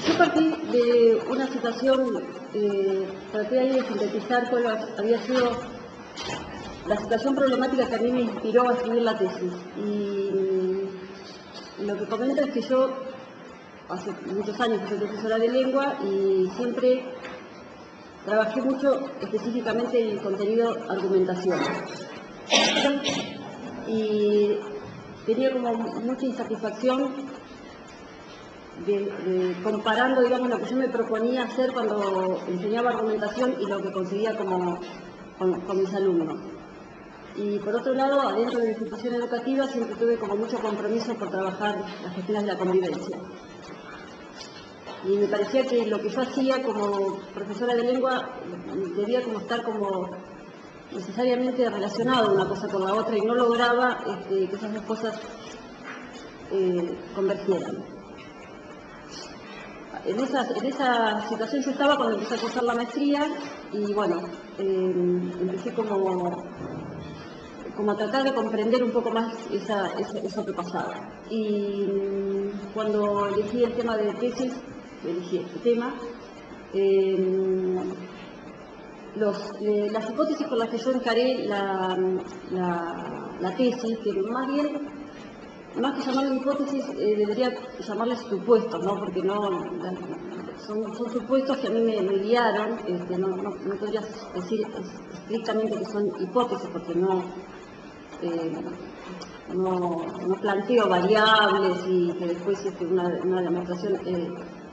Yo partí de una situación, traté ahí de sintetizar cuál había sido la situación problemática que a mí me inspiró a escribir la tesis. Y lo que comento es que yo hace muchos años que soy profesora de lengua y siempre trabajé mucho específicamente en el contenido argumentación. Y tenía como mucha insatisfacción comparando, digamos, lo que yo me proponía hacer cuando enseñaba argumentación y lo que conseguía con mis alumnos. Y por otro lado, adentro de la institución educativa siempre tuve como mucho compromiso por trabajar las cuestiones de la convivencia. Y me parecía que lo que yo hacía como profesora de lengua debía como estar como necesariamente relacionado una cosa con la otra y no lograba que esas dos cosas convergieran. En esa situación yo estaba cuando empecé a cursar la maestría y bueno, empecé como a tratar de comprender un poco más eso que pasaba. Y cuando elegí el tema de tesis, elegí este tema, las hipótesis con las que yo encaré la tesis, que más que llamarle hipótesis, debería llamarles supuestos, ¿no? Porque son supuestos que a mí me guiaron, no podría decir estrictamente que son hipótesis, porque no planteo variables y que después una demostración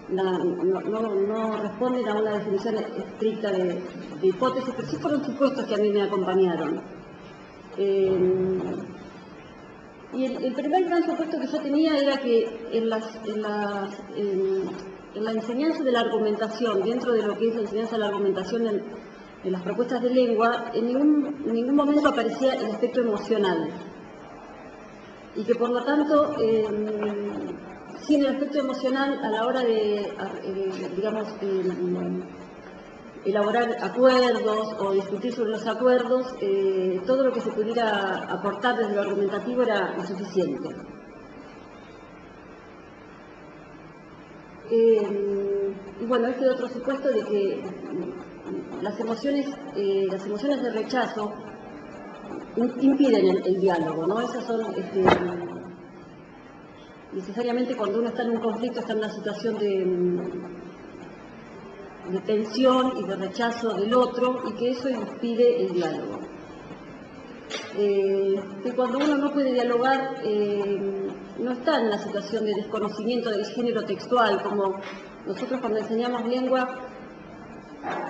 no responden a una definición estricta de hipótesis, pero sí fueron supuestos que a mí me acompañaron. Y el primer gran supuesto que yo tenía era que en la enseñanza de la argumentación, dentro de lo que es la enseñanza de la argumentación en las propuestas de lengua, en ningún momento aparecía el aspecto emocional. Y que por lo tanto, sin el aspecto emocional a la hora de, digamos, elaborar acuerdos o discutir sobre los acuerdos, todo lo que se pudiera aportar desde lo argumentativo era insuficiente. Y bueno, este otro supuesto de que las emociones de rechazo impiden el diálogo, ¿no? Esas son necesariamente cuando uno está en un conflicto, está en una situación de tensión y de rechazo del otro, y que eso impide el diálogo. Que cuando uno no puede dialogar, no está en una situación de desconocimiento del género textual, como nosotros cuando enseñamos lengua,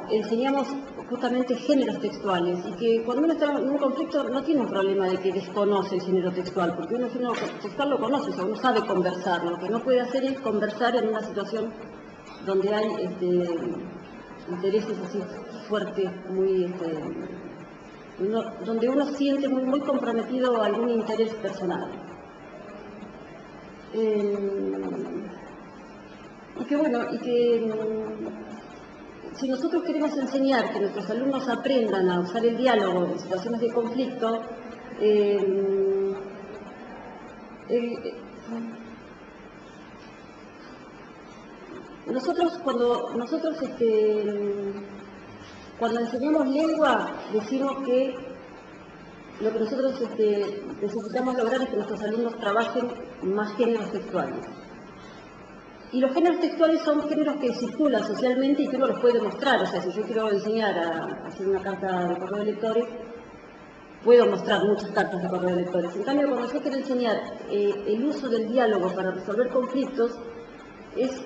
enseñamos justamente géneros textuales, y que cuando uno está en un conflicto no tiene un problema de que desconoce el género textual, porque uno el género textual lo conoce, o sea, uno sabe conversar. Lo que no puede hacer es conversar en una situación donde hay intereses así fuertes, donde uno siente muy comprometido algún interés personal. Si nosotros queremos enseñar que nuestros alumnos aprendan a usar el diálogo en situaciones de conflicto, cuando enseñamos lengua, decimos que lo que nosotros necesitamos lograr es que nuestros alumnos trabajen más géneros textuales. Y los géneros textuales son géneros que circulan socialmente y que uno los puede mostrar. O sea, si yo quiero enseñar a hacer una carta de correo de lectores, puedo mostrar muchas cartas de correo de lectores. En cambio, cuando yo quiero enseñar el uso del diálogo para resolver conflictos, es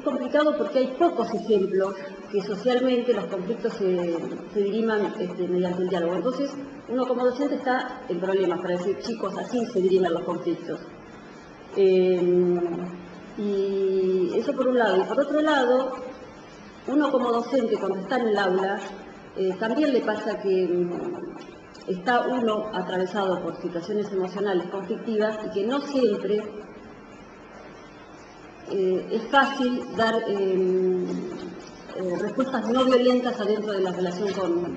complicado porque hay pocos ejemplos que socialmente los conflictos se diriman mediante el diálogo. Entonces, uno como docente está en problemas para decir, chicos, así se diriman los conflictos. Y eso por un lado. Y por otro lado, uno como docente, cuando está en el aula, también le pasa que está uno atravesado por situaciones emocionales conflictivas y que no siempre es fácil dar respuestas no violentas adentro de la relación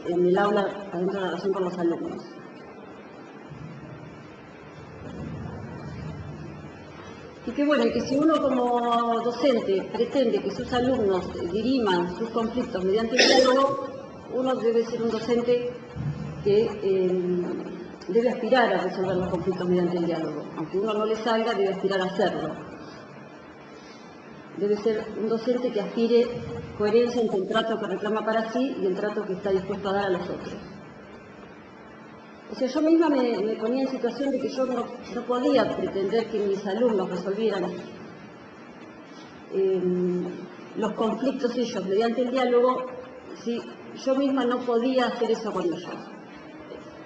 en el aula, adentro de la relación con los alumnos. Y que bueno, y que si uno como docente pretende que sus alumnos diriman sus conflictos mediante el diálogo, uno debe ser un docente que debe aspirar a resolver los conflictos mediante el diálogo. Aunque uno no le salga, debe aspirar a hacerlo. Debe ser un docente que aspire coherencia entre el trato que reclama para sí y el trato que está dispuesto a dar a los otros. O sea, yo misma me ponía en situación de que yo no podía pretender que mis alumnos resolvieran los conflictos ellos mediante el diálogo, si yo misma no podía hacer eso con ellos,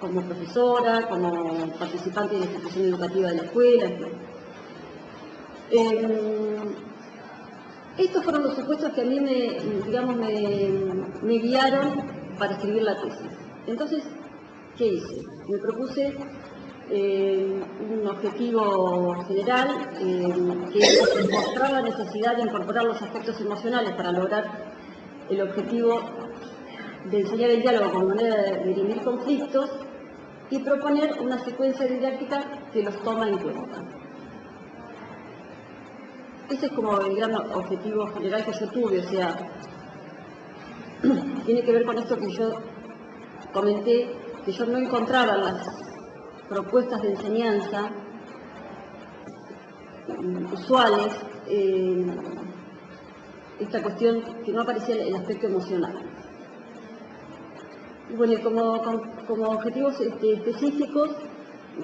como profesora, como participante de la institución educativa de la escuela. Estos fueron los supuestos que a mí me guiaron para escribir la tesis. Entonces, ¿qué hice? Me propuse un objetivo general que mostraba la necesidad de incorporar los aspectos emocionales para lograr el objetivo de enseñar el diálogo como manera de dirimir conflictos y proponer una secuencia didáctica que los toma en cuenta. Ese es como el gran objetivo general que yo tuve, o sea, tiene que ver con esto que yo comenté, que yo no encontraba en las propuestas de enseñanza usuales esta cuestión que no aparecía el aspecto emocional. Y bueno, como objetivos específicos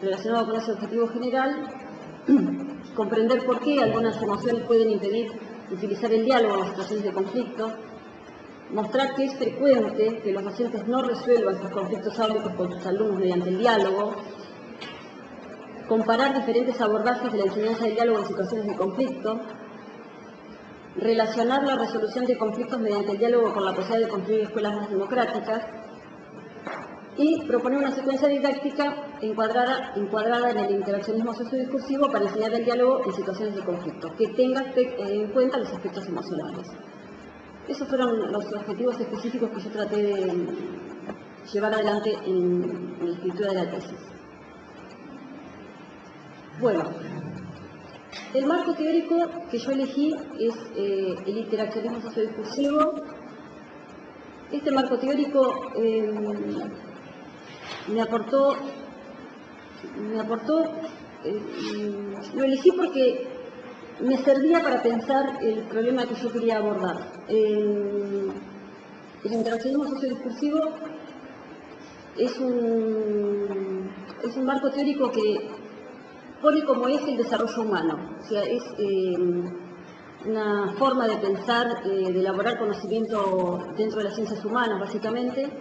relacionados con ese objetivo general, comprender por qué algunas emociones pueden impedir utilizar el diálogo en las situaciones de conflicto, mostrar que es frecuente que los docentes no resuelvan sus conflictos áulicos con sus alumnos mediante el diálogo, comparar diferentes abordajes de la enseñanza del diálogo en situaciones de conflicto, relacionar la resolución de conflictos mediante el diálogo con la posibilidad de construir escuelas más democráticas y proponer una secuencia didáctica encuadrada en el interaccionismo sociodiscursivo para enseñar el diálogo en situaciones de conflicto, que tenga en cuenta los aspectos emocionales. Esos fueron los objetivos específicos que yo traté de llevar adelante en la escritura de la tesis. Bueno, el marco teórico que yo elegí es el interaccionismo sociodiscursivo. Este marco teórico me aportó, lo elegí porque me servía para pensar el problema que yo quería abordar. El interaccionismo sociodiscursivo es un marco teórico que pone como eje el desarrollo humano, o sea, es una forma de pensar, de elaborar conocimiento dentro de las ciencias humanas, básicamente,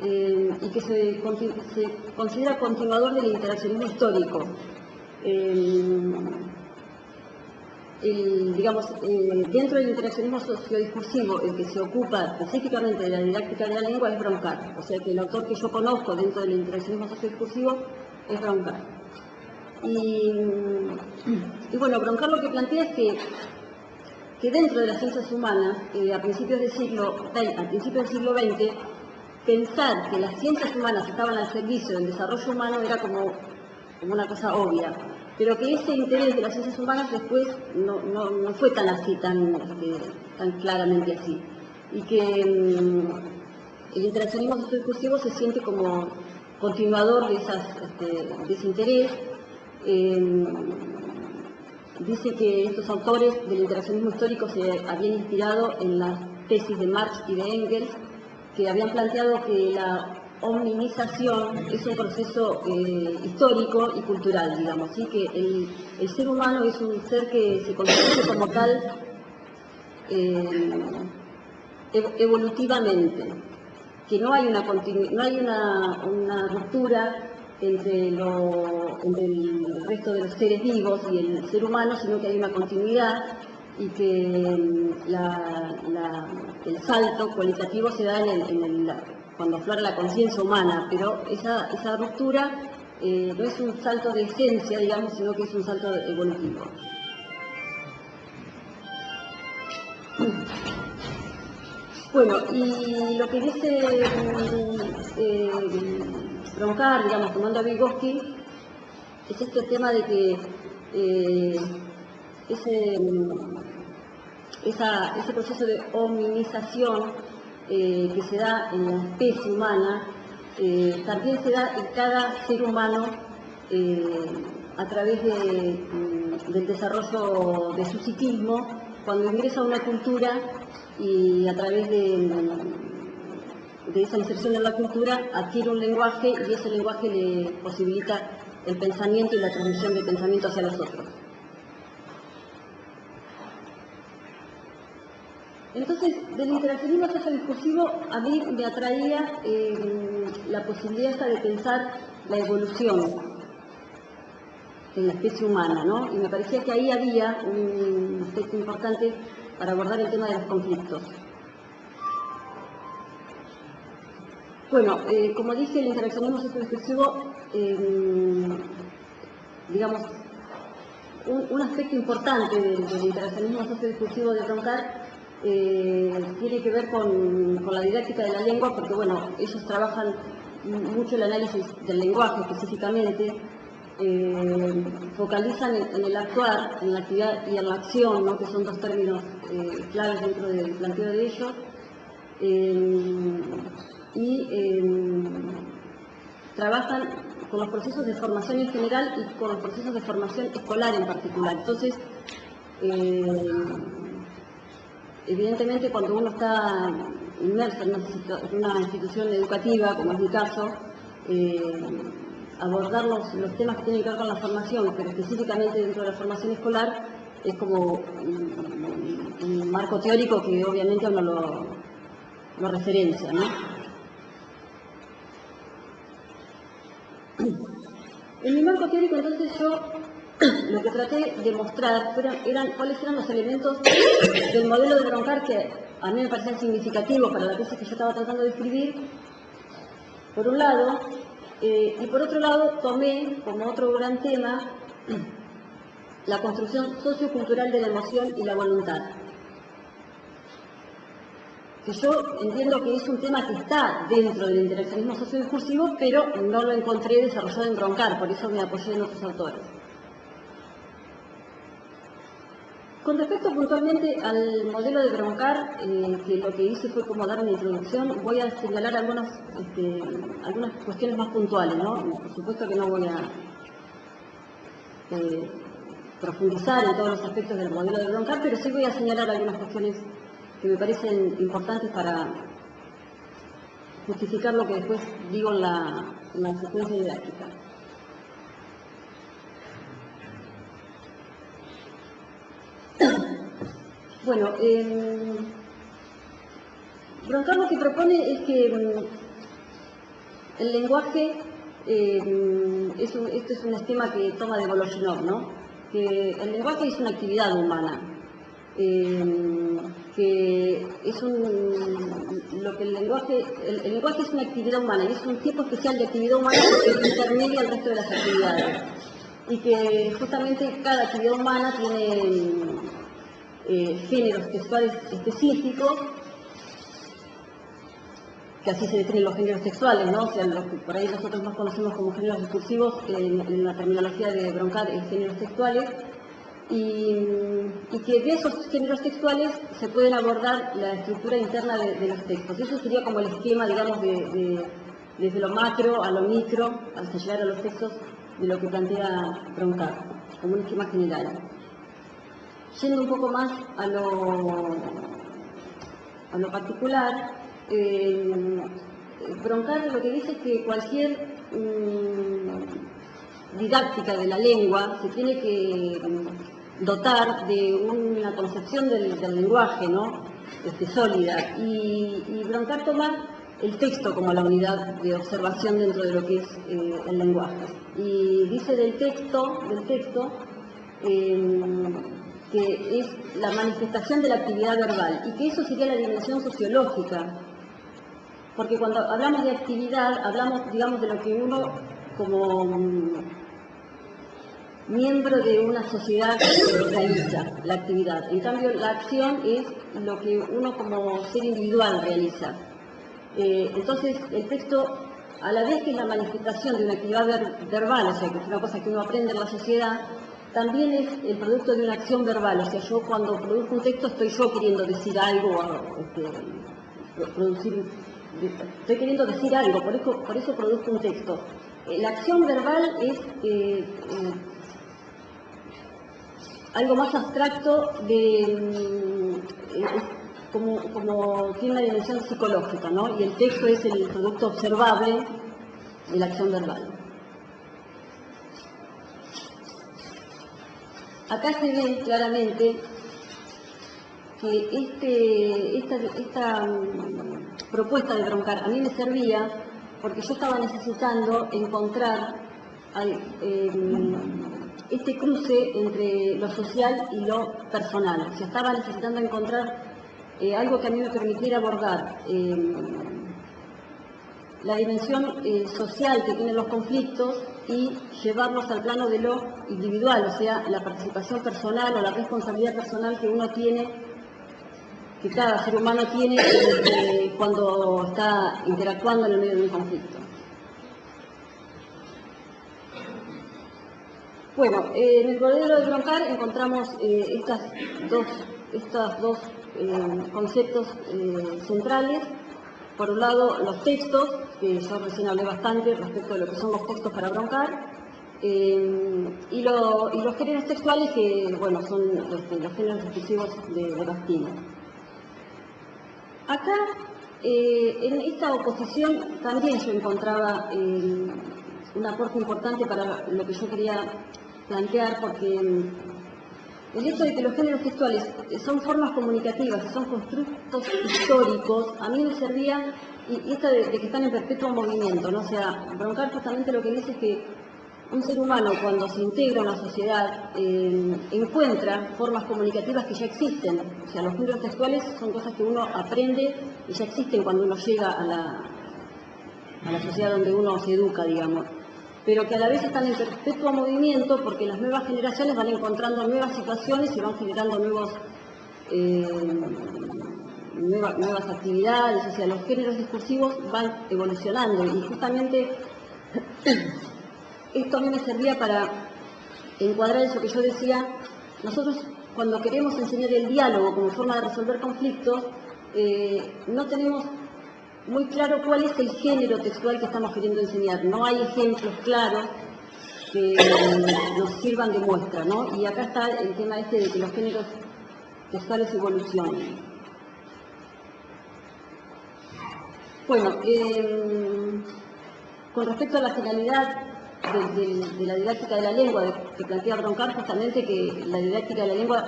y que se considera continuador del interaccionismo histórico. Dentro del interaccionismo sociodiscursivo, el que se ocupa específicamente de la didáctica de la lengua es Broncar, o sea que el autor que yo conozco dentro del interaccionismo sociodiscursivo es Broncar. Y bueno, Broncar lo que plantea es que dentro de las ciencias humanas, a principios del siglo XX, pensar que las ciencias humanas estaban al servicio del desarrollo humano era como una cosa obvia, pero que ese interés de las ciencias humanas después no fue tan así, tan claramente así, y que el interaccionismo sociodiscursivo se siente como continuador de ese interés. Dice que estos autores del interaccionismo histórico se habían inspirado en las tesis de Marx y de Engels, que habían planteado que la omninización es un proceso histórico y cultural, digamos, ¿sí? Que el ser humano es un ser que se constituye como tal evolutivamente, que no hay una ruptura entre el resto de los seres vivos y el ser humano, sino que hay una continuidad y que el salto cualitativo se da cuando aflora la conciencia humana, pero esa ruptura no es un salto de esencia, digamos, sino que es un salto evolutivo. Bueno, y lo que dice Broncar, digamos, tomando a Vygotsky, es este tema de que ese proceso de hominización que se da en la especie humana, también se da en cada ser humano a través del desarrollo de su psiquismo, cuando ingresa a una cultura y a través de esa inserción en la cultura adquiere un lenguaje y ese lenguaje le posibilita el pensamiento y la transmisión de pensamiento hacia los otros. Entonces, del interaccionismo sociodiscursivo a mí me atraía la posibilidad esta de pensar la evolución en la especie humana, ¿no? Y me parecía que ahí había un aspecto importante para abordar el tema de los conflictos. Bueno, como dije, el interaccionismo sociodiscursivo, digamos, un aspecto importante del interaccionismo sociodiscursivo de Broncar tiene que ver con la didáctica de la lengua, porque bueno, ellos trabajan mucho el análisis del lenguaje específicamente, focalizan en el actuar, en la actividad y en la acción, ¿no? Que son dos términos claves dentro del planteo de ellos, trabajan con los procesos de formación en general y con los procesos de formación escolar en particular. Entonces, evidentemente, cuando uno está inmerso en una institución educativa, como es mi caso, abordar los temas que tienen que ver con la formación, pero específicamente dentro de la formación escolar, es como un marco teórico que obviamente uno lo referencia, ¿no? En mi marco teórico, entonces, yo lo que traté de mostrar eran cuáles eran los elementos del modelo de Broncar que a mí me parecían significativos para la tesis que yo estaba tratando de escribir, por un lado, y por otro lado tomé como otro gran tema la construcción sociocultural de la emoción y la voluntad, que yo entiendo que es un tema que está dentro del interaccionismo sociodiscursivo, pero no lo encontré desarrollado en Broncar, por eso me apoyé en otros autores. Con respecto puntualmente al modelo de Broncar, que lo que hice fue como dar una introducción, voy a señalar algunas cuestiones más puntuales, ¿no? Por supuesto que no voy a profundizar en todos los aspectos del modelo de Broncar, pero sí voy a señalar algunas cuestiones que me parecen importantes para justificar lo que después digo en la secuencia didáctica. Bueno, Broncar lo que propone es que el lenguaje, esto es un esquema que toma de Voloshinov, ¿no? Que el lenguaje es una actividad humana, que es lo que el lenguaje es una actividad humana y es un tipo especial de actividad humana que intermedia al resto de las actividades y que justamente cada actividad humana tiene géneros textuales específicos, que así se definen los géneros textuales, ¿no? O sea, los que por ahí nosotros más conocemos como géneros discursivos, en la terminología de Broncar es géneros textuales, y que de esos géneros textuales se pueden abordar la estructura interna de los textos. Eso sería como el esquema, digamos, desde lo macro a lo micro, hasta llegar a los textos de lo que plantea Broncar, como un esquema general. Yendo un poco más a lo particular, Broncar lo que dice es que cualquier didáctica de la lengua se tiene que dotar de una concepción del lenguaje, ¿no? Sólida. Y Broncar toma el texto como la unidad de observación dentro de lo que es el lenguaje. Y dice del texto que es la manifestación de la actividad verbal y que eso sería la dimensión sociológica, porque cuando hablamos de actividad hablamos, digamos, de lo que uno como miembro de una sociedad realiza, la actividad. En cambio, la acción es lo que uno como ser individual realiza. Entonces, el texto, a la vez que es la manifestación de una actividad verbal, o sea, que es una cosa que uno aprende en la sociedad, también es el producto de una acción verbal. O sea, yo cuando produzco un texto estoy yo queriendo decir algo, estoy queriendo decir algo, por eso produzco un texto. La acción verbal es algo más abstracto, como tiene una dimensión psicológica, ¿no? Y el texto es el producto observable de la acción verbal. Acá se ve claramente que esta propuesta de Broncar a mí me servía porque yo estaba necesitando encontrar este cruce entre lo social y lo personal. O sea, estaba necesitando encontrar algo que a mí me permitiera abordar la dimensión social que tienen los conflictos y llevarlos al plano de lo individual, o sea, la participación personal o la responsabilidad personal que uno tiene, que cada ser humano tiene cuando está interactuando en el medio de un conflicto. Bueno, en el modelo de Broncar encontramos estos dos conceptos centrales. Por un lado, los textos, que yo recién hablé bastante respecto de lo que son los textos para Broncar, y los géneros textuales, que bueno, son los géneros discursivos de Bastiat. Acá, en esta oposición, también yo encontraba un aporte importante para lo que yo quería plantear, porque el hecho de que los géneros textuales son formas comunicativas, son constructos históricos, a mí me servía, y esto de que están en perpetuo movimiento, ¿no? O sea, Broncar justamente lo que dice es que un ser humano cuando se integra en la sociedad encuentra formas comunicativas que ya existen. O sea, los géneros textuales son cosas que uno aprende y ya existen cuando uno llega a la sociedad donde uno se educa, digamos, pero que a la vez están en perpetuo movimiento porque las nuevas generaciones van encontrando nuevas situaciones y van generando nuevas actividades. O sea, los géneros discursivos van evolucionando y justamente esto a mí me servía para encuadrar eso que yo decía. Nosotros, cuando queremos enseñar el diálogo como forma de resolver conflictos, no tenemos muy claro cuál es el género textual que estamos queriendo enseñar. No hay ejemplos claros que nos sirvan de muestra, ¿no? Y acá está el tema de que los géneros textuales evolucionen. Bueno, con respecto a la finalidad de la didáctica de la lengua, que plantea Broncar, justamente que la didáctica de la lengua,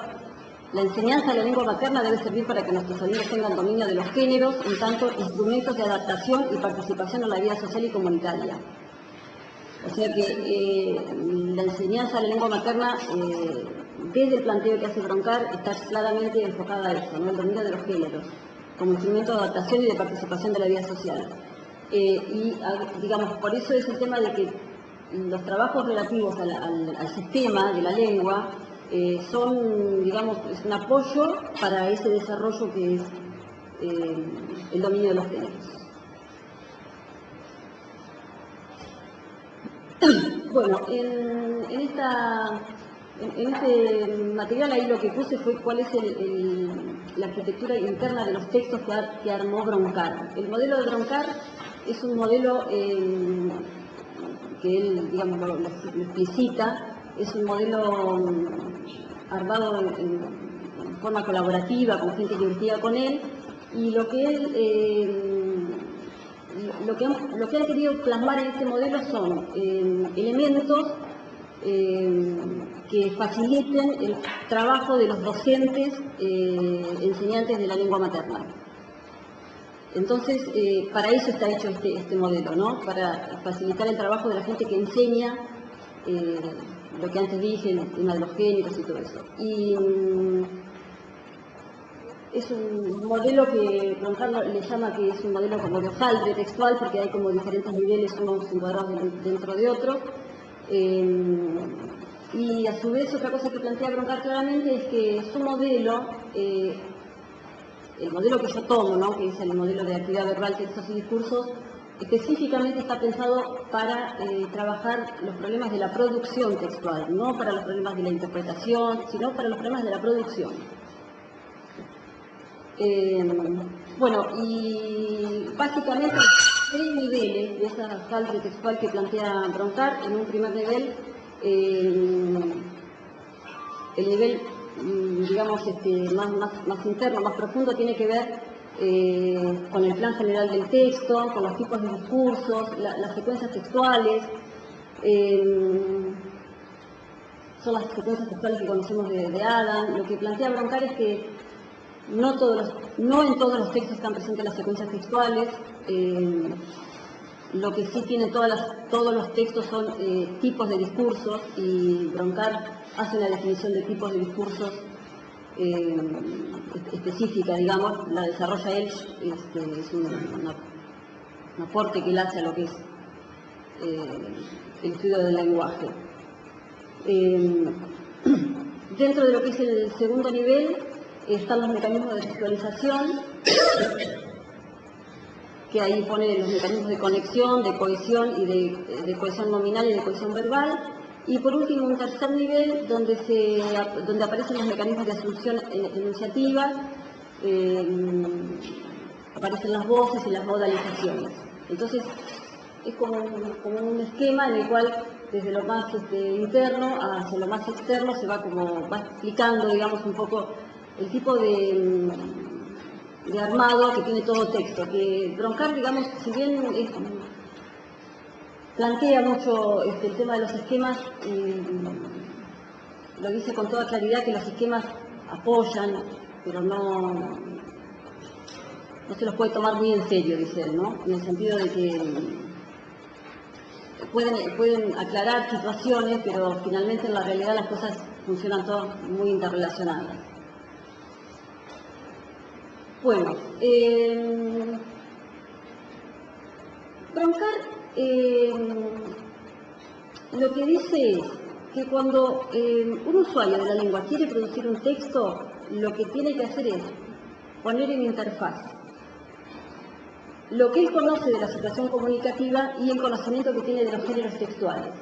la enseñanza de la lengua materna debe servir para que nuestros alumnos tengan dominio de los géneros, en tanto instrumentos de adaptación y participación en la vida social y comunitaria. O sea que la enseñanza de la lengua materna, desde el planteo que hace Broncar, está claramente enfocada a eso, ¿no? El dominio de los géneros, como instrumento de adaptación y de participación de la vida social. Digamos, por eso es el tema de que los trabajos relativos al sistema de la lengua son, digamos, es un apoyo para ese desarrollo que es el dominio de los géneros. Bueno, en este material ahí lo que puse fue cuál es la arquitectura interna de los textos que armó Broncar. El modelo de Broncar es un modelo que él, digamos, lo explicita, es un modelo armado en forma colaborativa, con gente que investiga con él, y lo que han querido plasmar en este modelo son elementos que faciliten el trabajo de los docentes enseñantes de la lengua materna. Entonces, para eso está hecho este modelo, ¿no? Para facilitar el trabajo de la gente que enseña lo que antes dije, el tema de los géneros y todo eso. Y es un modelo que Broncar le llama que es un modelo como de hojaldre textual, porque hay como diferentes niveles, unos encuadrados dentro de otros. Y a su vez, otra cosa que plantea Broncar claramente es que su modelo, el modelo que yo tomo, ¿no? Que es el modelo de actividad verbal, textos y discursos, específicamente está pensado para trabajar los problemas de la producción textual, no para los problemas de la interpretación, sino para los problemas de la producción. Bueno, y básicamente hay 3 niveles de esa sangre textual que plantea Broncar. En un primer nivel, el nivel, digamos, más interno, más profundo, tiene que ver con el plan general del texto, con los tipos de discursos, las secuencias textuales. Son las secuencias textuales que conocemos de Adam. Lo que plantea Broncar es que no en todos los textos están presentes las secuencias textuales. Lo que sí tienen todos los textos son tipos de discursos, y Broncar hace una definición de tipos de discursos específica, digamos, la desarrolla él, es un aporte que él hace a lo que es el estudio del lenguaje. Dentro de lo que es el segundo nivel están los mecanismos de textualización, que ahí pone los mecanismos de conexión, de cohesión y de cohesión nominal y de cohesión verbal. Y por último, un tercer nivel donde aparecen los mecanismos de asunción enunciativa, aparecen las voces y las modalizaciones. Entonces, es como un esquema en el cual desde lo más interno hacia lo más externo se va explicando, digamos, un poco el tipo de armado que tiene todo texto. Que Broncar, digamos, si bien plantea mucho el tema de los esquemas, lo dice con toda claridad, que los esquemas apoyan, pero no se los puede tomar muy en serio, dice él, ¿no? En el sentido de que pueden aclarar situaciones, pero finalmente en la realidad las cosas funcionan todas muy interrelacionadas. Bueno, Broncar lo que dice es que cuando un usuario de la lengua quiere producir un texto, lo que tiene que hacer es poner en interfaz lo que él conoce de la situación comunicativa y el conocimiento que tiene de los géneros textuales.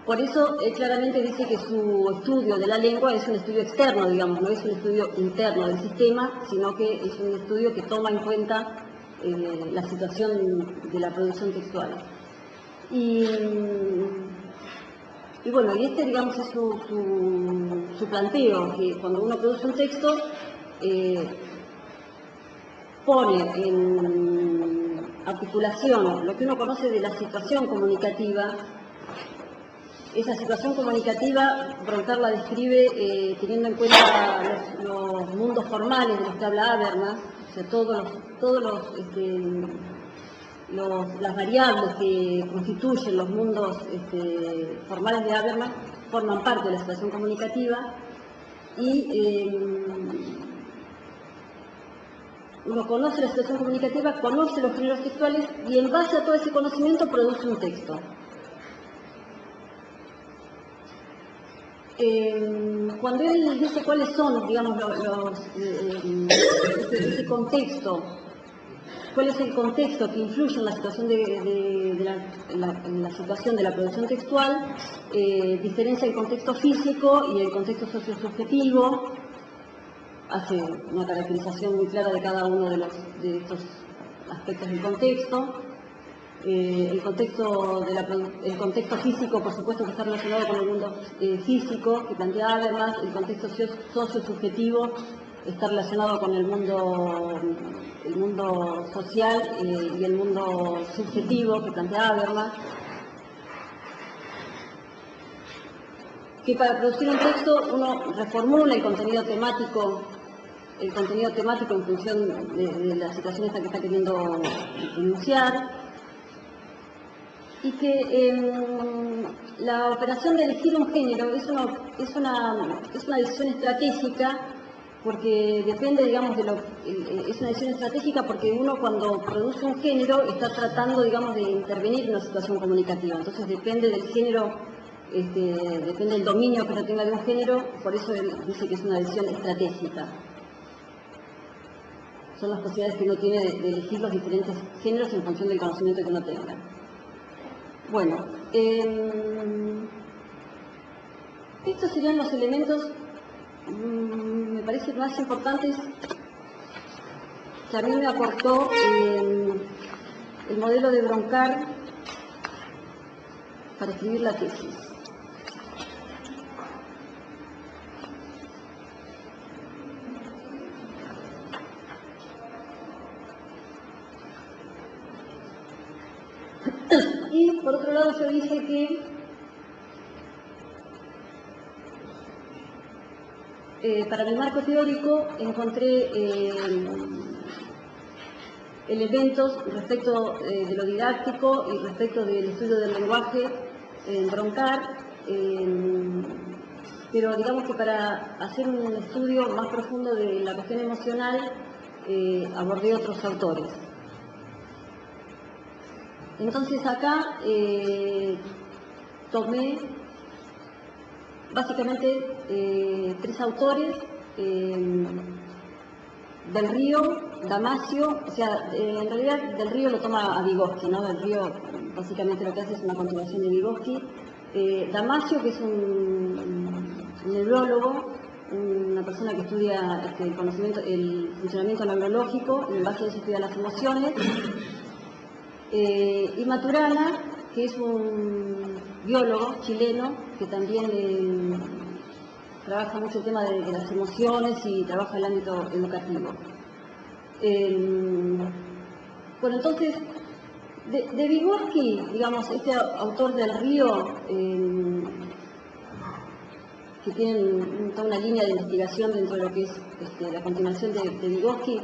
Por eso, él claramente dice que su estudio de la lengua es un estudio externo, digamos, no es un estudio interno del sistema, sino que es un estudio que toma en cuenta la situación de la producción textual. Y bueno, y digamos, es su planteo, que cuando uno produce un texto, pone en articulación lo que uno conoce de la situación comunicativa. Esa situación comunicativa, Broncar la describe teniendo en cuenta los mundos formales de los que habla Habermas, o sea, las variables que constituyen los mundos formales de Habermas forman parte de la situación comunicativa, y uno conoce la situación comunicativa, conoce los géneros textuales, y en base a todo ese conocimiento produce un texto. Cuando él dice cuáles son, digamos, ese contexto, cuál es el contexto que influye en la situación en la situación de la producción textual, diferencia el contexto físico y el contexto sociosubjetivo, hace una caracterización muy clara de cada uno de estos aspectos del contexto. El contexto físico, por supuesto, que está relacionado con el mundo físico, que plantea Habermas. El contexto sociosubjetivo está relacionado con el mundo social, y el mundo subjetivo, que plantea Habermas. Que para producir un texto uno reformula el contenido temático en función de la situación esta que está queriendo enunciar. Y que la operación de elegir un género es una decisión estratégica, porque depende, digamos, es una decisión estratégica porque uno, cuando produce un género, está tratando, digamos, de intervenir en una situación comunicativa. Entonces depende del género, depende del dominio que uno tenga de un género, por eso él dice que es una decisión estratégica. son las posibilidades que uno tiene de elegir los diferentes géneros en función del conocimiento que uno tenga. Bueno, estos serían los elementos, me parece, más importantes que a mí me aportó el modelo de Broncar para escribir la tesis. Y por otro lado yo dije que para mi marco teórico encontré elementos respecto de lo didáctico y respecto del estudio del lenguaje en Broncar, pero digamos que para hacer un estudio más profundo de la cuestión emocional abordé otros autores. Entonces acá tomé básicamente 3 autores, Del Río, Damasio, o sea, en realidad Del Río lo toma a Vygotsky, ¿no? Del Río básicamente lo que hace es una continuación de Vygotsky. Damasio, que es un neurólogo, una persona que estudia el funcionamiento neurológico, y en base a eso estudia las emociones. Y Maturana, que es un biólogo chileno que también trabaja mucho el tema de las emociones y trabaja el ámbito educativo. Bueno, entonces, de Vygotsky, digamos, este autor Del Río, que tiene toda una línea de investigación dentro de lo que es la continuación de Vygotsky,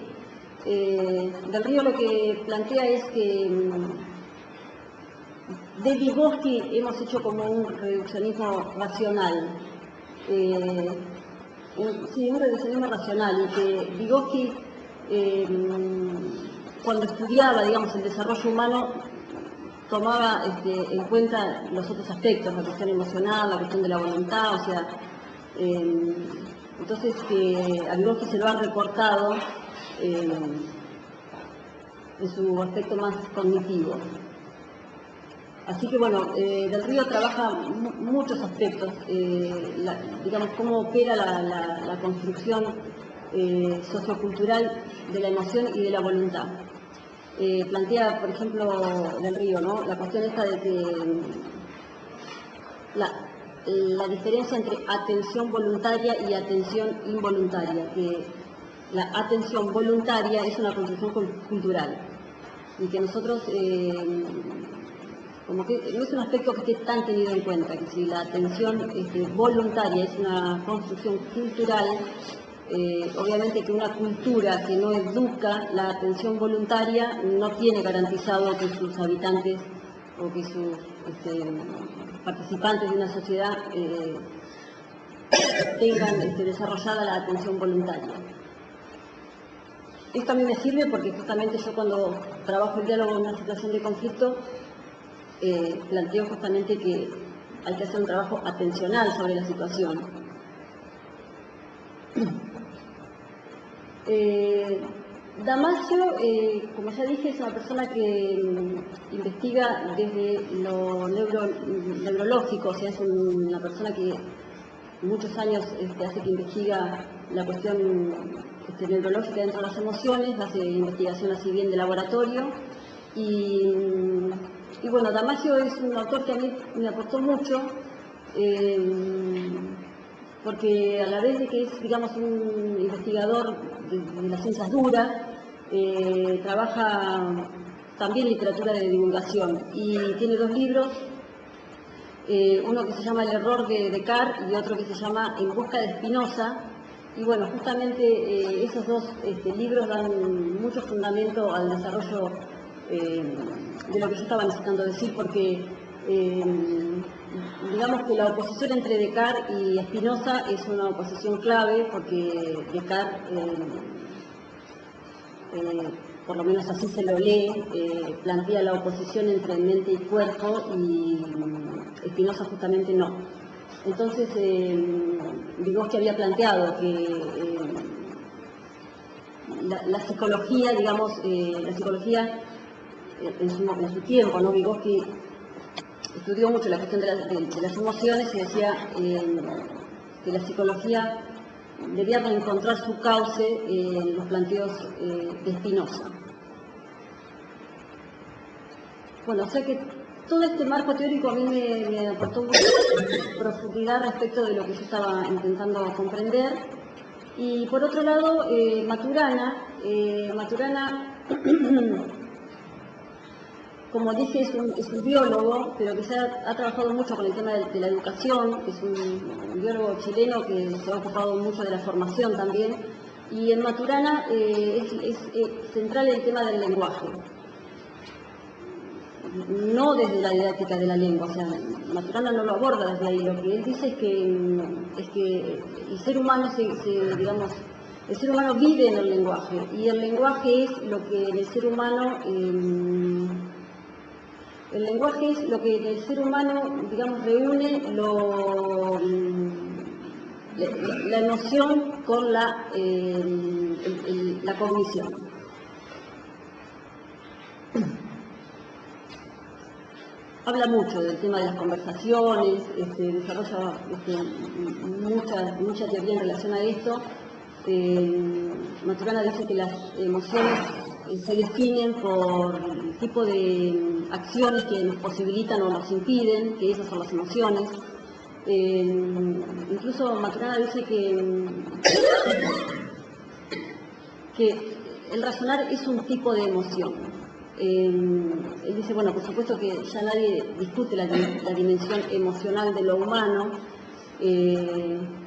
Del Río lo que plantea es que de Vygotsky hemos hecho como un reduccionismo racional, un reduccionismo racional, y que Vygotsky cuando estudiaba, digamos, el desarrollo humano tomaba en cuenta los otros aspectos, la cuestión emocional, la cuestión de la voluntad, o sea, entonces que a Vygotsky se lo ha recortado en su aspecto más cognitivo. Así que bueno, Del Río trabaja muchos aspectos, digamos, cómo opera la construcción sociocultural de la emoción y de la voluntad. Plantea, por ejemplo, Del Río, ¿no?, la cuestión esta de que la diferencia entre atención voluntaria y atención involuntaria, que la atención voluntaria es una construcción cultural y que nosotros como que no es un aspecto que esté tan tenido en cuenta, que si la atención voluntaria es una construcción cultural, obviamente que una cultura que no educa la atención voluntaria no tiene garantizado que sus habitantes o que sus participantes de una sociedad tengan desarrollada la atención voluntaria. Esto a mí me sirve porque justamente yo cuando trabajo el diálogo en una situación de conflicto planteo justamente que hay que hacer un trabajo atencional sobre la situación. Damasio, como ya dije, es una persona que investiga desde lo neurológico, o sea, es una persona que muchos años hace que investiga la cuestión neurológica dentro de las emociones, hace investigación así bien de laboratorio, y bueno, Damasio es un autor que a mí me aportó mucho, porque a la vez de que es, digamos, un investigador de las ciencias duras, trabaja también literatura de divulgación y tiene 2 libros, uno que se llama El error de Descartes y otro que se llama En busca de Spinoza. Y bueno, justamente esos 2 libros dan mucho fundamento al desarrollo de lo que yo estaba necesitando decir, porque digamos que la oposición entre Descartes y Spinoza es una oposición clave, porque Descartes, por lo menos así se lo lee, plantea la oposición entre mente y cuerpo, y Spinoza justamente no. Entonces, Vygotsky había planteado que la psicología, digamos, la psicología en su tiempo, ¿no? Vygotsky estudió mucho la cuestión de las emociones y decía que la psicología debía encontrar su cauce en los planteos de Spinoza. Bueno, o sea que todo este marco teórico a mí me aportó mucha profundidad respecto de lo que yo estaba intentando comprender. Y por otro lado, Maturana, como dije, es un biólogo, pero que ha trabajado mucho con el tema de la educación, que es un biólogo chileno que se ha ocupado mucho de la formación también. Y en Maturana es central el tema del lenguaje. No desde la didáctica de la lengua, o sea, Maturana no lo aborda desde ahí. Lo que él dice es que el ser humano digamos, el ser humano vive en el lenguaje, y el lenguaje es lo que en el ser humano digamos, reúne la emoción con la cognición. Habla mucho del tema de las conversaciones, desarrolla mucha teoría en relación a esto. Maturana dice que las emociones se definen por el tipo de acciones que nos posibilitan o nos impiden, que esas son las emociones. Incluso Maturana dice que el razonar es un tipo de emoción. Él dice, bueno, por supuesto que ya nadie discute la dimensión emocional de lo humano,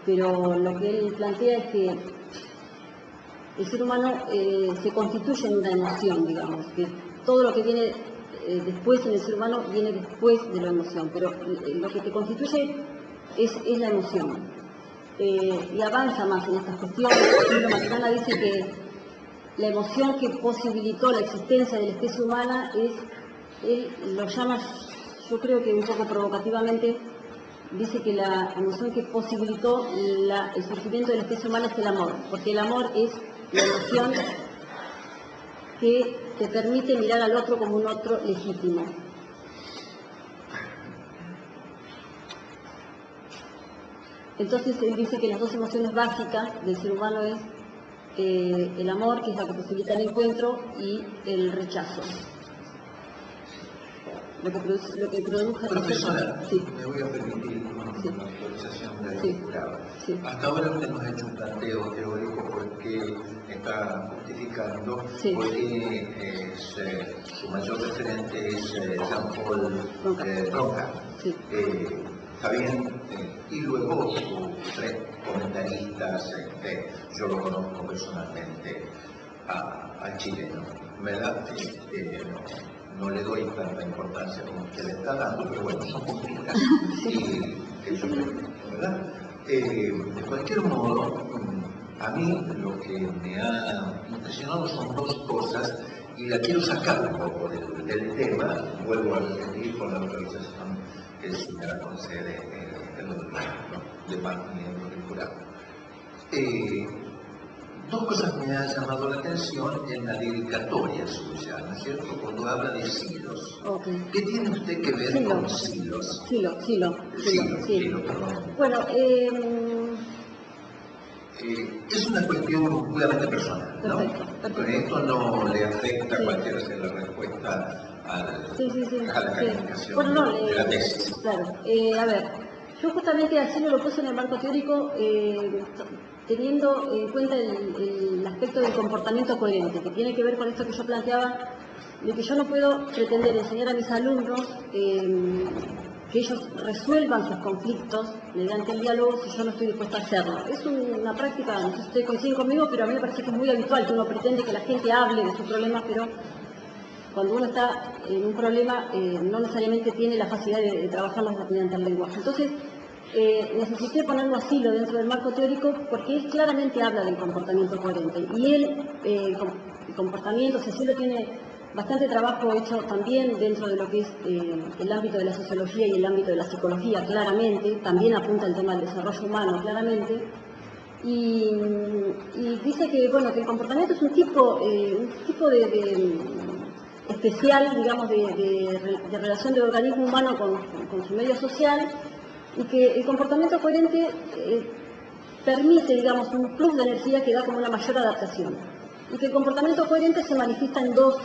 pero lo que él plantea es que el ser humano se constituye en una emoción, digamos, que todo lo que viene después en el ser humano viene después de la emoción, pero lo que te constituye es la emoción. Y avanza más en estas cuestiones. Por ejemplo, Maturana dice que la emoción que posibilitó la existencia de la especie humana él lo llama, yo creo que un poco provocativamente, dice que la emoción que posibilitó el surgimiento de la especie humana es el amor, porque el amor es la emoción que te permite mirar al otro como un otro legítimo. Entonces él dice que las dos emociones básicas del ser humano es el amor, que es la que posibilita el encuentro, y el rechazo. Lo que produce... Profesora, sí. Me voy a permitir una actualización de lo curado. Sí. Hasta ahora usted nos ha hecho un planteo teórico porque está justificando, sí. porque su mayor referente es Jean-Paul Bronca. Sí. Está bien, y luego sus tres comentaristas, yo lo conozco personalmente al chileno, ¿verdad? No le doy tanta importancia como usted le está dando, pero bueno, son públicas y yo ¿verdad? De cualquier modo, a mí lo que me ha impresionado son dos cosas y la quiero sacar un poco del tema. Vuelvo a repetir con la autorización que el señor concede de parte miembro del jurado. Dos cosas me han llamado la atención en la dedicatoria suya, ¿no es cierto? Cuando habla de silos. Okay. ¿Qué tiene usted que ver con silos? Silo, perdón. Bueno, es una cuestión puramente personal, ¿no? Perfecto. Esto no le afecta a cualquiera sea la respuesta a la calificación de la tesis. Claro. A ver, yo justamente así lo puse en el marco teórico teniendo en cuenta el aspecto del comportamiento coherente, que tiene que ver con esto que yo planteaba, de que yo no puedo pretender enseñar a mis alumnos que ellos resuelvan sus conflictos mediante el diálogo si yo no estoy dispuesta a hacerlo. Es una práctica, no sé si ustedes coinciden conmigo, pero a mí me parece que es muy habitual que uno pretende que la gente hable de sus problemas, pero cuando uno está en un problema no necesariamente tiene la facilidad de trabajarlos mediante el lenguaje. Entonces, necesité ponerlo así dentro del marco teórico porque él claramente habla del comportamiento coherente. Y él, el comportamiento, Cecilio tiene bastante trabajo hecho también dentro de lo que es el ámbito de la sociología y el ámbito de la psicología, claramente. También apunta el tema del desarrollo humano, claramente. y dice que, bueno, que el comportamiento es un tipo de especial, digamos, de relación del organismo humano con su medio social, y que el comportamiento coherente permite, digamos, un plus de energía que da como una mayor adaptación. Y que el comportamiento coherente se manifiesta en dos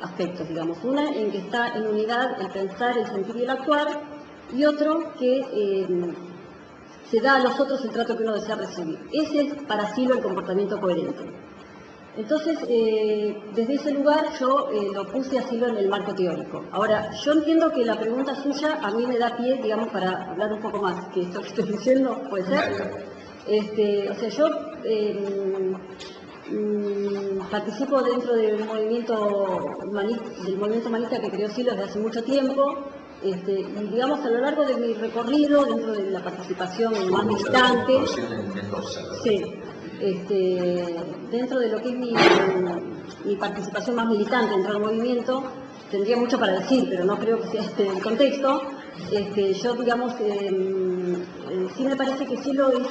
aspectos, digamos. Una, en que está en unidad el pensar, el sentir y el actuar, y otro, que se da a los otros el trato que uno desea recibir. Ese es para Silo el comportamiento coherente. Entonces, desde ese lugar yo lo puse a Silo en el marco teórico. Ahora, yo entiendo que la pregunta suya a mí me da pie, digamos, para hablar un poco más, que esto que estoy diciendo puede ser. O sea, yo participo dentro del movimiento humanista que creó Silo desde hace mucho tiempo, y digamos a lo largo de mi recorrido, dentro de la participación más militante, sí, dentro de lo que es mi participación más militante dentro del movimiento, tendría mucho para decir, pero no creo que sea este el contexto. Yo, digamos, sí me parece que Silo es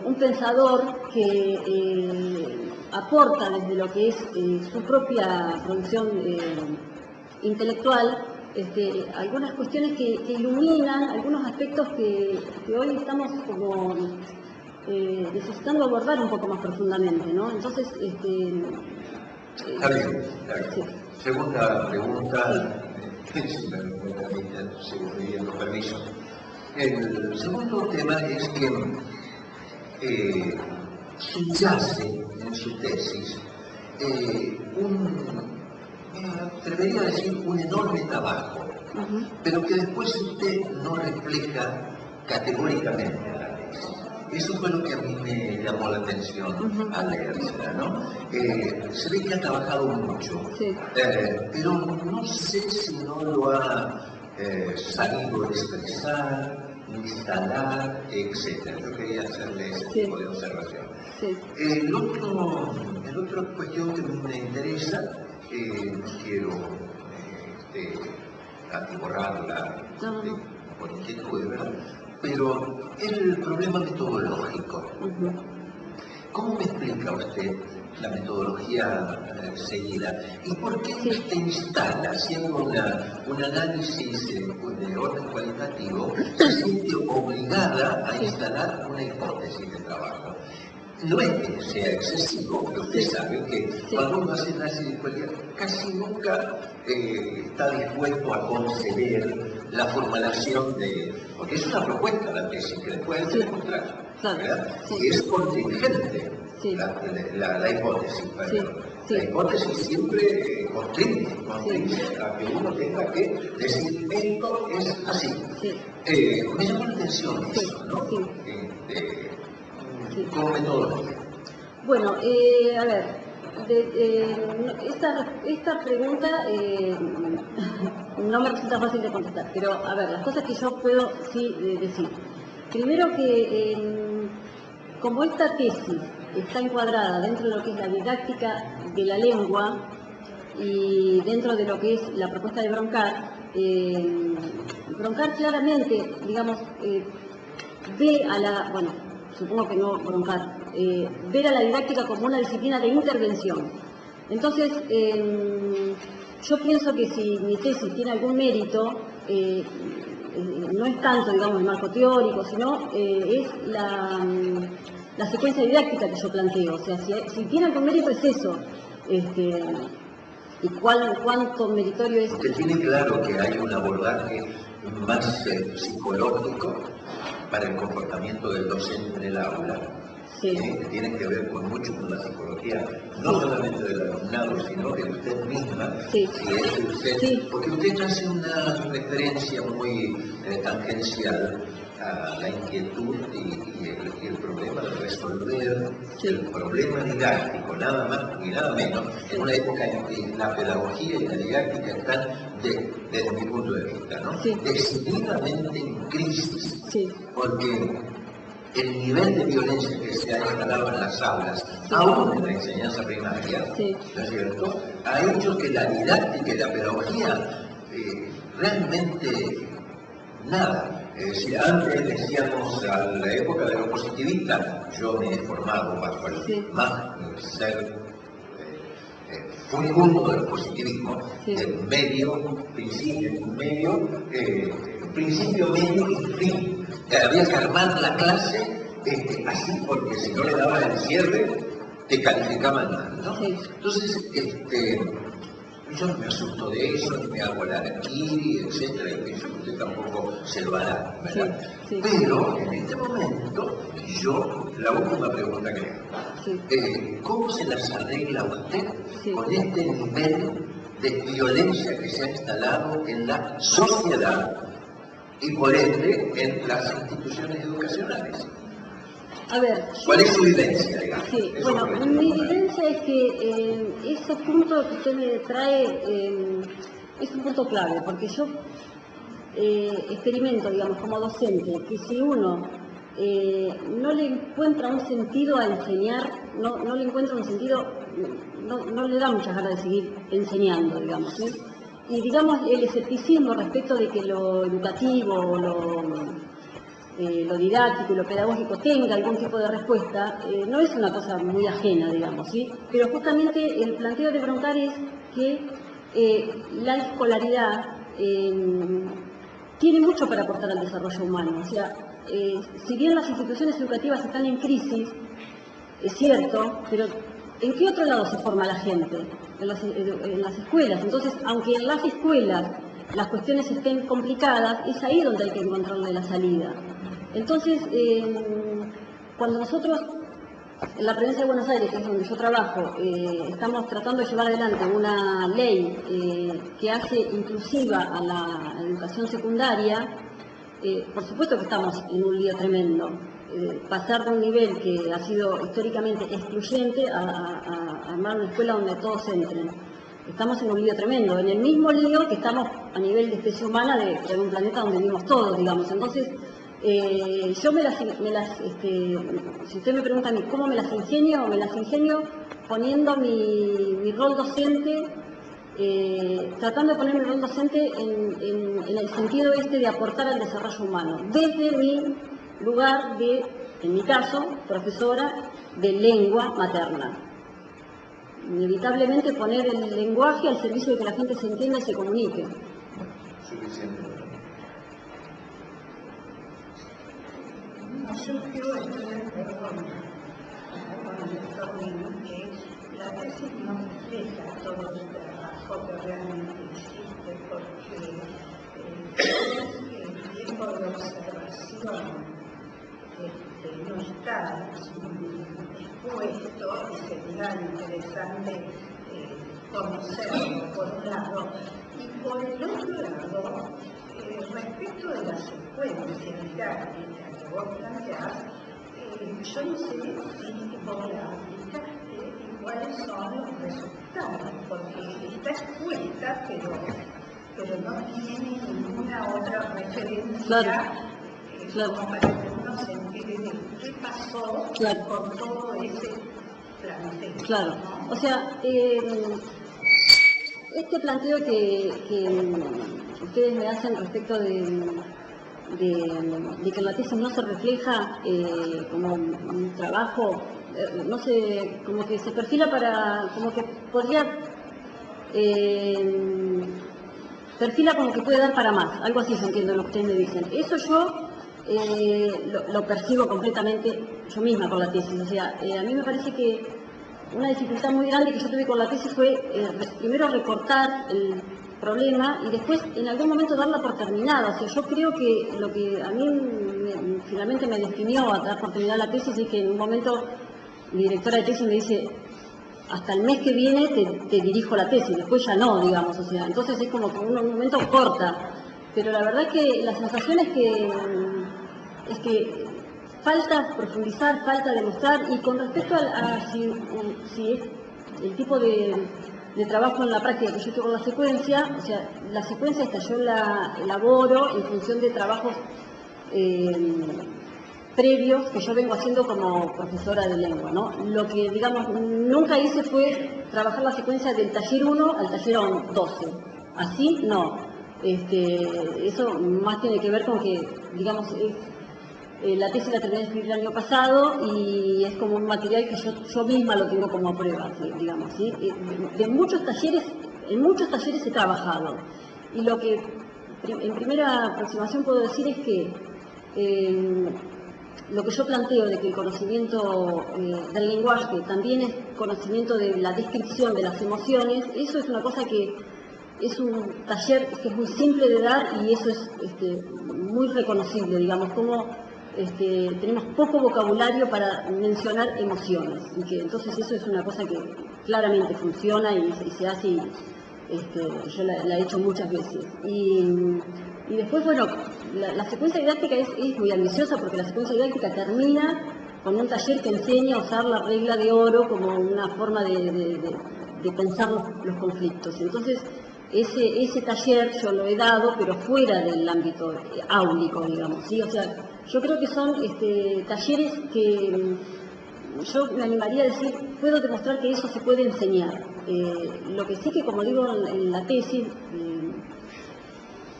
un pensador que aporta desde lo que es su propia producción intelectual algunas cuestiones que iluminan algunos aspectos que hoy estamos como necesitando abordar un poco más profundamente, ¿no? Entonces, está bien, está bien. Sí. Segunda pregunta, si me permiten, pidiendo permiso. El segundo tema es que subyace en su tesis me atrevería a decir un enorme trabajo, pero que después usted no refleja categóricamente en la tesis. Eso fue lo que a mí me llamó la atención al leérsela, ¿no? Se ve que ha trabajado mucho, sí. Pero no sé si no lo ha sabido expresar, instalar, etc. Yo quería hacerle ese tipo de observación. Sí. El otro cuestión que me interesa, no quiero atiborrarla por inquietud, ¿verdad? Pero el problema metodológico. ¿Cómo me explica usted la metodología seguida? ¿Y por qué usted instala, haciendo un análisis de orden cualitativo, se siente obligada a instalar una hipótesis de trabajo? No es que sea excesivo, pero usted sabe que cuando uno hace análisis de cualidad casi nunca está dispuesto a conceder la formulación porque es una propuesta la tesis, que después hay que demostrar, ¿verdad? Y es contingente la hipótesis, la hipótesis siempre constringe a que uno tenga que decir esto es así. Me llama la atención eso, ¿no? Como metodología. Bueno, a ver, esta pregunta no me resulta fácil de contestar, pero a ver, las cosas que yo puedo sí decir. Primero que como esta tesis está encuadrada dentro de lo que es la didáctica de la lengua y dentro de lo que es la propuesta de Broncat, Broncat claramente, digamos, ve a la, bueno, supongo que no Broncat, ver a la didáctica como una disciplina de intervención. Entonces, yo pienso que si mi tesis tiene algún mérito, no es tanto, digamos, el marco teórico, sino es la secuencia didáctica que yo planteo. O sea, si tiene algún mérito es eso. ¿Y cuánto meritorio es? Usted tiene claro que hay un abordaje más psicológico para el comportamiento del docente en el aula, que tiene que ver mucho con la psicología, no solamente del alumnado, sino de usted misma, si es usted, porque usted hace una referencia muy tangencial a la inquietud y el problema de resolver el problema didáctico, nada más y nada menos, en una época en que la pedagogía y la didáctica están, desde mi punto de vista, ¿no? Decididamente en crisis, porque el nivel de violencia que se ha instalado en las aulas, aún en la enseñanza primaria, ¿no es cierto?, ha hecho que la didáctica y la pedagogía realmente nada. Es decir, antes decíamos a la época de los positivistas, yo me he formado bajo el más ser furibundo del positivismo, del principio, medio y fin. Había que armar la clase así, porque si no le dabas el cierre, te calificaban mal, ¿no? Entonces, yo no me asusto de eso, ni me hago el harakiri, etcétera, y pienso que usted tampoco se lo hará, ¿verdad? Pero en este momento, la última pregunta que hago, ¿cómo se las arregla usted con este nivel de violencia que se ha instalado en la sociedad y por ende en las instituciones educacionales? A ver, ¿Cuál es su vivencia, digamos? Sí, bueno, mi vivencia es que ese punto que usted me trae es un punto clave, porque yo experimento, digamos, como docente, que si uno no le encuentra un sentido a enseñar, no le encuentra un sentido, no le da muchas ganas de seguir enseñando, digamos, ¿sí? Y digamos, el escepticismo respecto de que lo educativo o lo didáctico y lo pedagógico tenga algún tipo de respuesta, no es una cosa muy ajena, digamos, ¿sí? Pero justamente el planteo de Broncar es que la escolaridad tiene mucho para aportar al desarrollo humano. O sea, si bien las instituciones educativas están en crisis, es cierto, pero ¿en qué otro lado se forma la gente? En las escuelas. Entonces, aunque en las escuelas las cuestiones estén complicadas, es ahí donde hay que encontrarle la salida. Entonces, cuando nosotros, en la provincia de Buenos Aires, que es donde yo trabajo, estamos tratando de llevar adelante una ley que hace inclusiva a la educación secundaria, por supuesto que estamos en un lío tremendo. Pasar de un nivel que ha sido históricamente excluyente a armar una escuela donde todos entren. Estamos en un lío tremendo, en el mismo lío que estamos a nivel de especie humana de un planeta donde vivimos todos, digamos. Entonces, yo si usted me pregunta a mí cómo me las ingenio poniendo mi rol docente, tratando de poner mi rol docente en el sentido de aportar al desarrollo humano, desde mi lugar en mi caso, profesora de lengua materna. Inevitablemente poner el lenguaje al servicio de que la gente se entienda y se comunique. Suficiente. Yo creo que estoy de acuerdo con el doctor Nino, que la tesis no refleja todo el trabajo que realmente existe, porque el tiempo de observación no está expuesto y sería interesante conocerlo por un lado, y por el otro lado, respecto de la secuencia didáctica que vos planteás, yo no sé si vos la aplicaste y cuáles son los resultados, porque está expuesta, pero no tiene ninguna otra referencia como para que uno se entere de qué pasó con todo ese planteo. Claro, ¿no? O sea, este planteo que ustedes me hacen respecto de que en la tesis no se refleja como un trabajo, no sé, como que se perfila como que podría, perfila como que puede dar para más, algo así se entiende lo que ustedes me dicen. Eso yo lo percibo completamente yo misma con la tesis, o sea, a mí me parece que una dificultad muy grande que yo tuve con la tesis fue primero recortar el problema y después en algún momento darla por terminada. O sea, yo creo que lo que a mí finalmente me definió a dar por terminada la tesis es que en un momento mi directora de tesis me dice: hasta el mes que viene te dirijo la tesis, después ya no, digamos. O sea, entonces es como que en un momento corta. Pero la verdad es que la sensación es que falta profundizar, falta demostrar, y con respecto a si es el tipo de trabajo en la práctica que yo tengo con la secuencia, o sea, la secuencia esta yo la elaboro en función de trabajos previos que yo vengo haciendo como profesora de lengua, ¿no? Lo que, digamos, nunca hice fue trabajar la secuencia del taller 1 al taller 12. Así, no. Eso más tiene que ver con que, digamos, la tesis la terminé de escribir el año pasado y es como un material que yo misma lo tengo como prueba, ¿sí? Digamos, ¿sí? En muchos talleres he trabajado y lo que en primera aproximación puedo decir es que lo que yo planteo de que el conocimiento del lenguaje también es conocimiento de la descripción de las emociones, eso es una cosa que es un taller que es muy simple de dar y eso es muy reconocible, digamos, como tenemos poco vocabulario para mencionar emociones y que entonces eso es una cosa que claramente funciona y se hace y yo la he hecho muchas veces. Y después, bueno, la secuencia didáctica es muy ambiciosa porque la secuencia didáctica termina con un taller que enseña a usar la regla de oro como una forma de pensar los conflictos. Entonces, ese taller yo lo he dado, pero fuera del ámbito áulico, digamos, ¿sí? O sea, yo creo que son talleres que yo me animaría a decir, puedo demostrar que eso se puede enseñar. Lo que sí que, como digo en la tesis,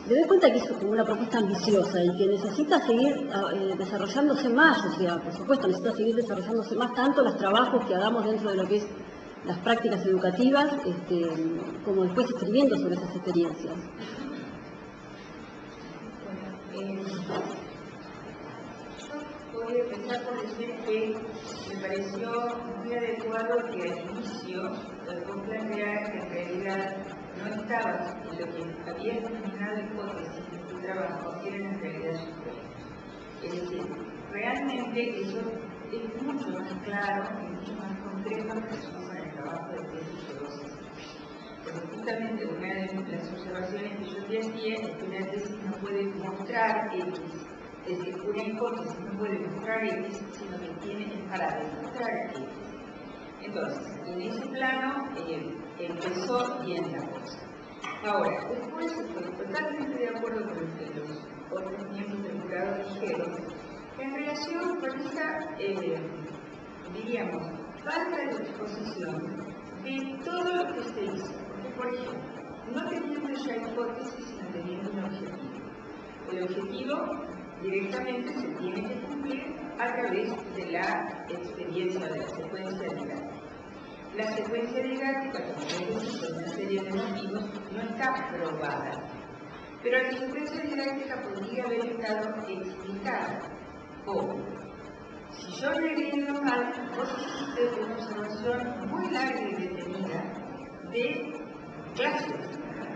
me doy cuenta que es como una propuesta ambiciosa y que necesita seguir desarrollándose más, o sea, por supuesto, necesita seguir desarrollándose más tanto los trabajos que hagamos dentro de lo que es las prácticas educativas, como después escribiendo sobre esas experiencias. Yo voy a empezar por decir que me pareció muy adecuado que al inicio vos plantear que en realidad no estabas en lo que habías determinado hipótesis en tu trabajo, eran en realidad supuestos. Es decir, realmente eso es mucho más claro y mucho más concreto que se usa en el trabajo de tesis de dosis. Porque justamente una de las observaciones que yo te hacía es que una tesis no puede mostrar X, es decir, una hipótesis no puede mostrar X, sino que tiene para demostrar X. Entonces, en ese plano empezó bien la cosa. Ahora, después estoy totalmente de acuerdo con lo que los otros miembros del jurado dijeron, que en relación con esa, diríamos, falta de exposición de todo lo que se hizo. Porque, por ejemplo, no teniendo ya hipótesis, sino teniendo un objetivo. El objetivo directamente se tiene que cumplir a través de la experiencia de la secuencia didáctica. La secuencia didáctica, como vemos, por una serie de motivos, no está probada. Pero la secuencia didáctica podría haber estado explicada. ¿Cómo? Si yo regrego mal, vos hiciste una observación muy larga y detenida de clases.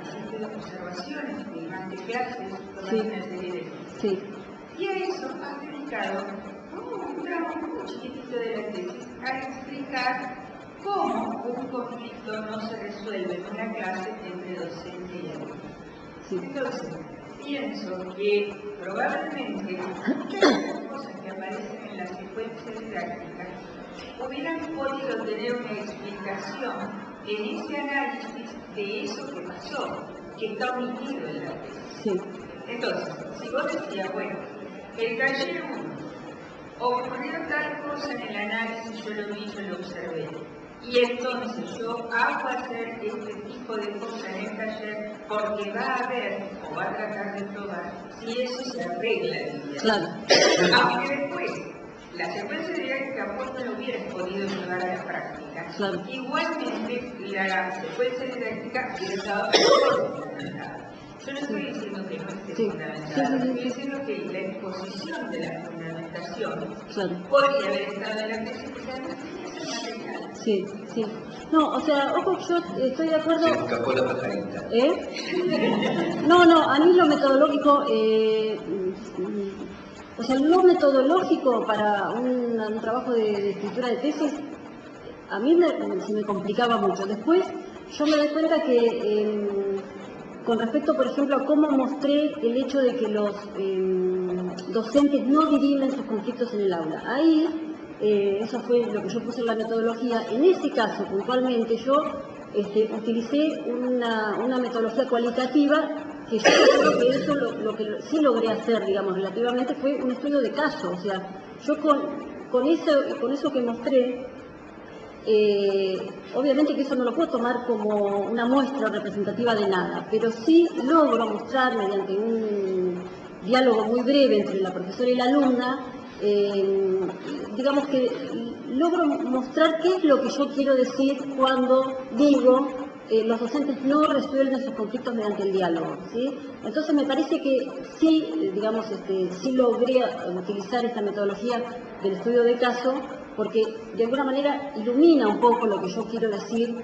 Hiciste observaciones de más de clases, toda una serie de cosas. Sí. Y a eso has dedicado un tramo muy chiquitito de la tesis a explicar cómo un conflicto no se resuelve en una clase entre docente y alumno. Sí. Entonces, pienso que probablemente muchas de las cosas que aparecen en la secuencia didáctica hubieran podido tener una explicación en ese análisis de eso que pasó, que está omitido en la tesis. Sí. Entonces, si vos decías, bueno, el taller 1 ocurrió tal cosa en el análisis, yo lo vi, yo lo observé. Y entonces yo hago hacer este tipo de cosas en el taller porque va a ver o va a tratar de probar si eso se arregla en el día. Claro. Aunque después la secuencia didáctica vos no lo hubieras podido llevar a la práctica. Claro. Igualmente la secuencia didáctica hubiera estado fundamentada. Yo no estoy diciendo que no esté fundamentada, estoy diciendo que la exposición de la fundamentación podría haber estado en la tesis porque además tenía ese material. Sí, sí. No, o sea, ojo, yo estoy de acuerdo. Se escapó la pajarita. No, a mí lo metodológico, o sea, lo metodológico para un trabajo de escritura de tesis, a mí se me complicaba mucho. Después yo me doy cuenta que con respecto, por ejemplo, a cómo mostré el hecho de que los docentes no dirimen sus conflictos en el aula. Ahí, eso fue lo que yo puse en la metodología. En ese caso, puntualmente, yo utilicé una metodología cualitativa que yo creo que eso lo que sí logré hacer, digamos, relativamente, fue un estudio de caso. O sea, yo con eso que mostré, obviamente que eso no lo puedo tomar como una muestra representativa de nada, pero sí logro mostrar mediante un diálogo muy breve entre la profesora y la alumna, digamos que logro mostrar qué es lo que yo quiero decir cuando digo los docentes no resuelven sus conflictos mediante el diálogo, ¿sí? Entonces me parece que sí, digamos, sí logré utilizar esta metodología del estudio de caso, porque de alguna manera ilumina un poco lo que yo quiero decir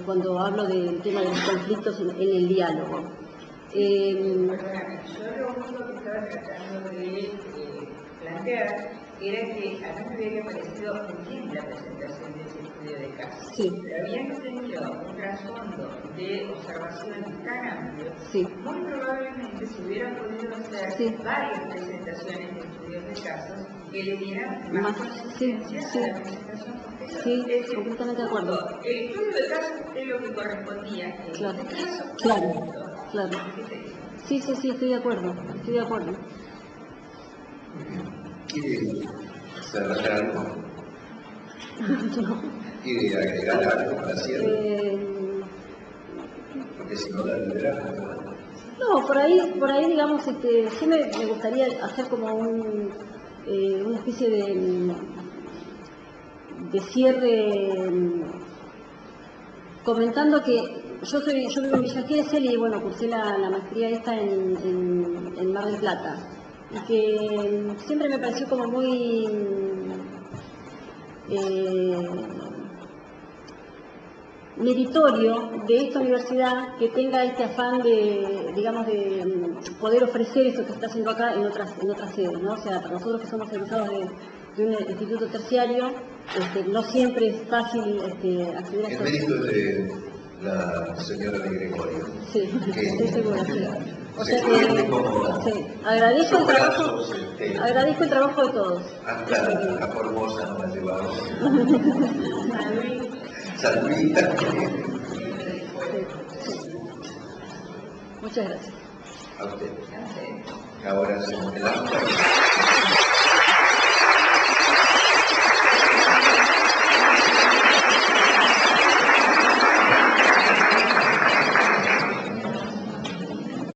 cuando hablo del tema de los conflictos en el diálogo. Perdóname, yo lo único que estaba tratando de plantear era que a mí me había parecido bien la presentación de ese estudio de caso. Sí. Pero habiendo tenido un trasfondo de observaciones tan amplio, Sí. muy probablemente se hubieran podido hacer Sí. varias presentaciones de estudios de casos que le dieran más Más, consistencia sí, a la presentación posterior. Sí, Es decir, completamente de acuerdo. El estudio de casos es lo que correspondía en Claro, este caso. claro, claro. ¿Qué te dice? Sí, estoy de acuerdo, estoy de acuerdo. ¿Quiere cerrar algo? No. ¿Quiere agregar algo para cierre? Porque si no la liberamos. No, por ahí digamos, sí me gustaría hacer como una especie de cierre, comentando que yo vivo en Villa Gesell y bueno, cursé la maestría esta en Mar del Plata, y que siempre me pareció como muy meritorio de esta universidad que tenga este afán de, digamos, de poder ofrecer esto que está haciendo acá en otras sedes, ¿no? O sea, para nosotros que somos egresados de un instituto terciario, no siempre es fácil acceder a El esto. mérito de la señora de Gregorio. Sí, estoy segura, sí. O sea siente como sí, agradezco el trabajo, brazos, agradezco el trabajo de todos. hasta a Formosa no la llevamos. Saludita. Muchas gracias. A usted. Ahora hacemos el acto.